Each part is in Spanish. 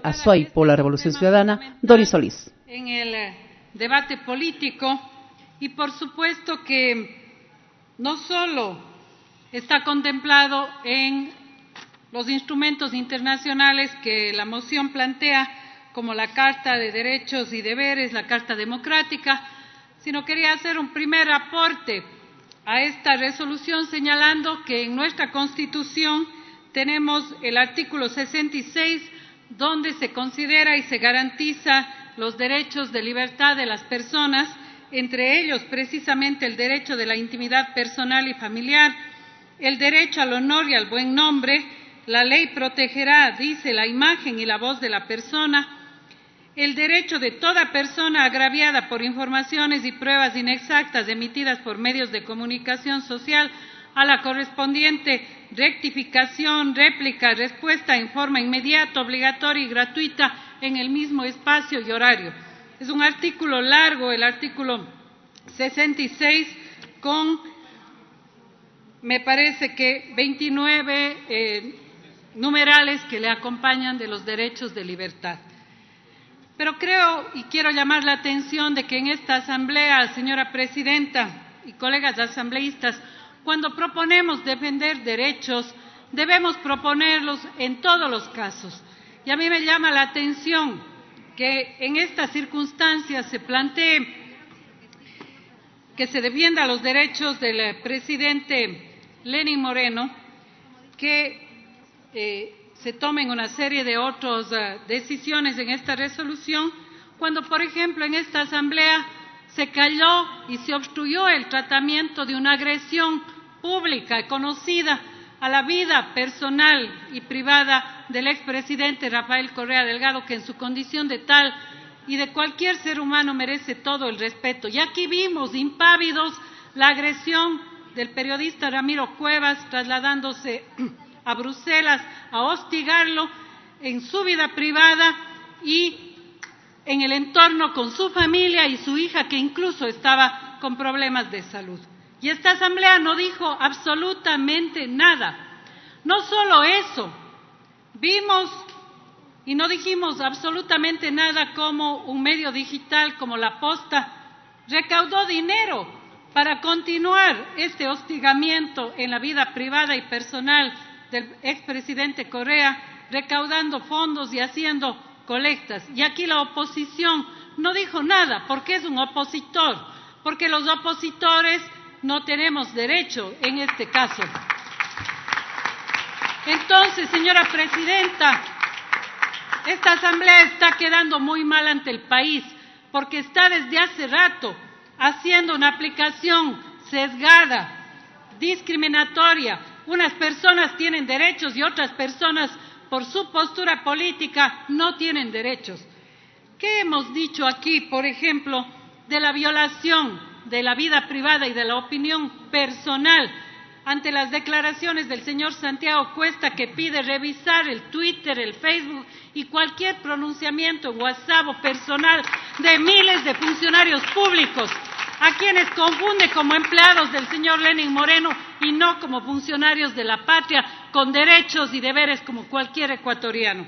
Azuay por la Revolución Ciudadana, Doris Solís. En el debate político, y por supuesto que no solo está contemplado en los instrumentos internacionales que la moción plantea, como la Carta de Derechos y Deberes, la Carta Democrática, sino quería hacer un primer aporte a esta resolución señalando que en nuestra Constitución tenemos el artículo 66, donde se considera y se garantiza los derechos de libertad de las personas, entre ellos precisamente el derecho de la intimidad personal y familiar, el derecho al honor y al buen nombre. La ley protegerá, dice, la imagen y la voz de la persona, el derecho de toda persona agraviada por informaciones y pruebas inexactas emitidas por medios de comunicación social a la correspondiente rectificación, réplica, respuesta en forma inmediata, obligatoria y gratuita en el mismo espacio y horario. Es un artículo largo, el artículo 66, con, me parece que 29 numerales que le acompañan de los derechos de libertad. Pero creo y quiero llamar la atención de que en esta asamblea, señora presidenta y colegas asambleístas, cuando proponemos defender derechos, debemos proponerlos en todos los casos. Y a mí me llama la atención que en estas circunstancias se plantee que se defienda los derechos del presidente Lenín Moreno, que se tomen una serie de otras decisiones en esta resolución, cuando, por ejemplo, en esta asamblea se cayó y se obstruyó el tratamiento de una agresión pública y conocida a la vida personal y privada del expresidente Rafael Correa Delgado, que en su condición de tal y de cualquier ser humano merece todo el respeto. Y aquí vimos impávidos la agresión del periodista Ramiro Cuevas trasladándose a Bruselas a hostigarlo en su vida privada y en el entorno con su familia y su hija, que incluso estaba con problemas de salud. Y esta asamblea no dijo absolutamente nada. No solo eso, vimos y no dijimos absolutamente nada como un medio digital como La Posta recaudó dinero para continuar este hostigamiento en la vida privada y personal del expresidente Correa, recaudando fondos y haciendo colectas. Y aquí la oposición no dijo nada, porque es un opositor, porque los opositores no tenemos derecho en este caso. Entonces, señora presidenta, esta asamblea está quedando muy mal ante el país, porque está desde hace rato haciendo una aplicación sesgada, discriminatoria. Unas personas tienen derechos y otras personas, por su postura política, no tienen derechos. ¿Qué hemos dicho aquí, por ejemplo, de la violación de la vida privada y de la opinión personal ante las declaraciones del señor Santiago Cuesta, que pide revisar el Twitter, el Facebook y cualquier pronunciamiento en WhatsApp o personal de miles de funcionarios públicos, a quienes confunde como empleados del señor Lenín Moreno y no como funcionarios de la patria con derechos y deberes como cualquier ecuatoriano?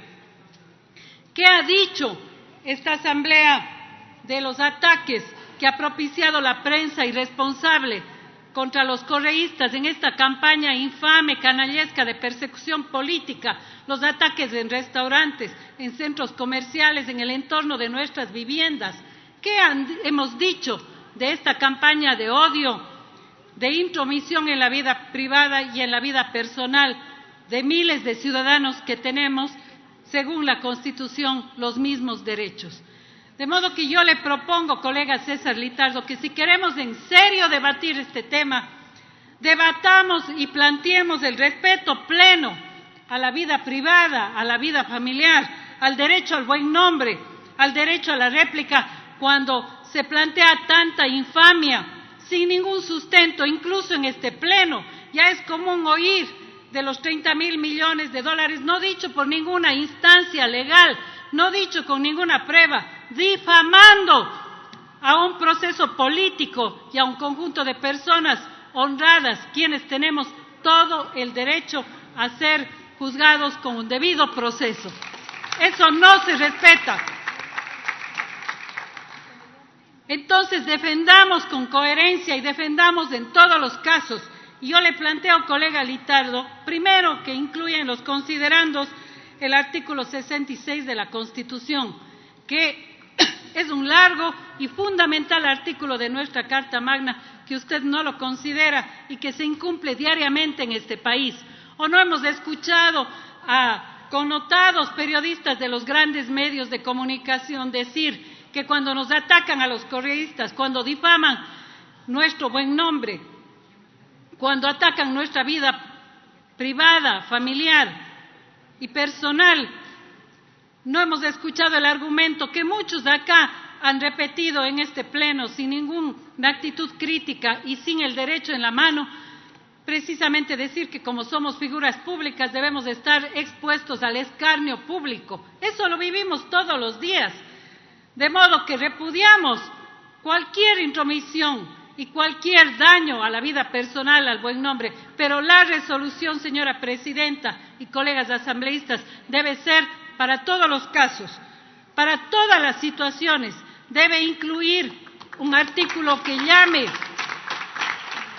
¿Qué ha dicho esta asamblea de los ataques que ha propiciado la prensa irresponsable contra los correístas en esta campaña infame, canallesca de persecución política, los ataques en restaurantes, en centros comerciales, en el entorno de nuestras viviendas? ¿Qué hemos dicho de esta campaña de odio, de intromisión en la vida privada y en la vida personal de miles de ciudadanos que tenemos, según la Constitución, los mismos derechos? De modo que yo le propongo, colega César Litardo, que si queremos en serio debatir este tema, debatamos y planteemos el respeto pleno a la vida privada, a la vida familiar, al derecho al buen nombre, al derecho a la réplica, cuando se plantea tanta infamia sin ningún sustento, incluso en este pleno. Ya es común oír de los 30.000 millones de dólares, no dicho por ninguna instancia legal, no dicho con ninguna prueba, difamando a un proceso político y a un conjunto de personas honradas, quienes tenemos todo el derecho a ser juzgados con un debido proceso. Eso no se respeta. Entonces, defendamos con coherencia y defendamos en todos los casos. Y yo le planteo, colega Litardo, primero que incluya en los considerandos el artículo 66 de la Constitución, que es un largo y fundamental artículo de nuestra Carta Magna que usted no lo considera y que se incumple diariamente en este país. ¿O no hemos escuchado a connotados periodistas de los grandes medios de comunicación decir que cuando nos atacan a los correístas, cuando difaman nuestro buen nombre, cuando atacan nuestra vida privada, familiar y personal, no hemos escuchado el argumento que muchos de acá han repetido en este pleno sin ninguna actitud crítica y sin el derecho en la mano, precisamente decir que como somos figuras públicas debemos estar expuestos al escarnio público? Eso lo vivimos todos los días. De modo que repudiamos cualquier intromisión y cualquier daño a la vida personal, al buen nombre, pero la resolución, señora presidenta y colegas asambleístas, debe ser para todos los casos, para todas las situaciones. Debe incluir un artículo que llame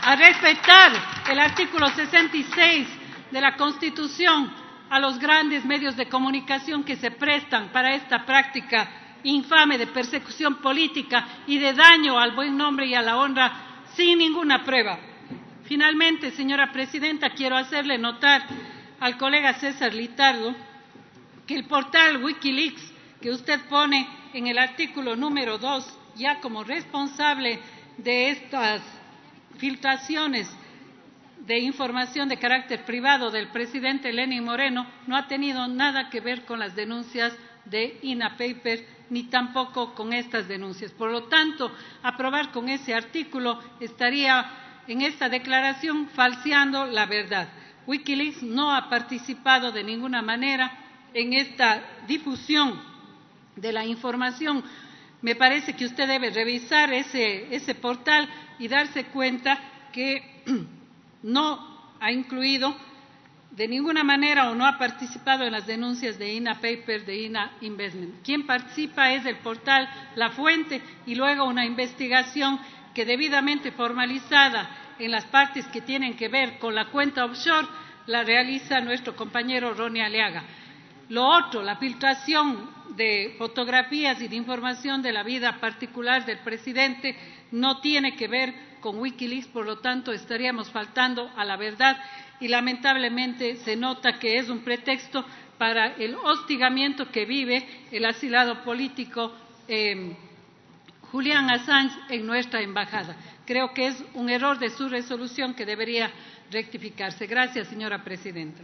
a respetar el artículo 66 de la Constitución a los grandes medios de comunicación que se prestan para esta práctica infame de persecución política y de daño al buen nombre y a la honra sin ninguna prueba. Finalmente, señora presidenta, quiero hacerle notar al colega César Litardo que el portal Wikileaks, que usted pone en el artículo número 2, ya como responsable de estas filtraciones de información de carácter privado del presidente Lenín Moreno, no ha tenido nada que ver con las denuncias de INAPAPER ni tampoco con estas denuncias. Por lo tanto, aprobar con ese artículo estaría en esta declaración falseando la verdad. Wikileaks no ha participado de ninguna manera en esta difusión de la información. Me parece que usted debe revisar ese portal y darse cuenta que no ha incluido de ninguna manera o no ha participado en las denuncias de INAPAPER, de INA Investment. Quien participa es el portal La Fuente y luego una investigación que debidamente formalizada en las partes que tienen que ver con la cuenta offshore la realiza nuestro compañero Ronnie Aliaga. Lo otro, la filtración de fotografías y de información de la vida particular del presidente no tiene que ver con Wikileaks, por lo tanto estaríamos faltando a la verdad y lamentablemente se nota que es un pretexto para el hostigamiento que vive el asilado político Julian Assange en nuestra embajada. Creo que es un error de su resolución que debería rectificarse. Gracias, señora presidenta.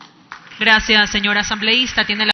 Gracias, señora asambleísta. Tiene la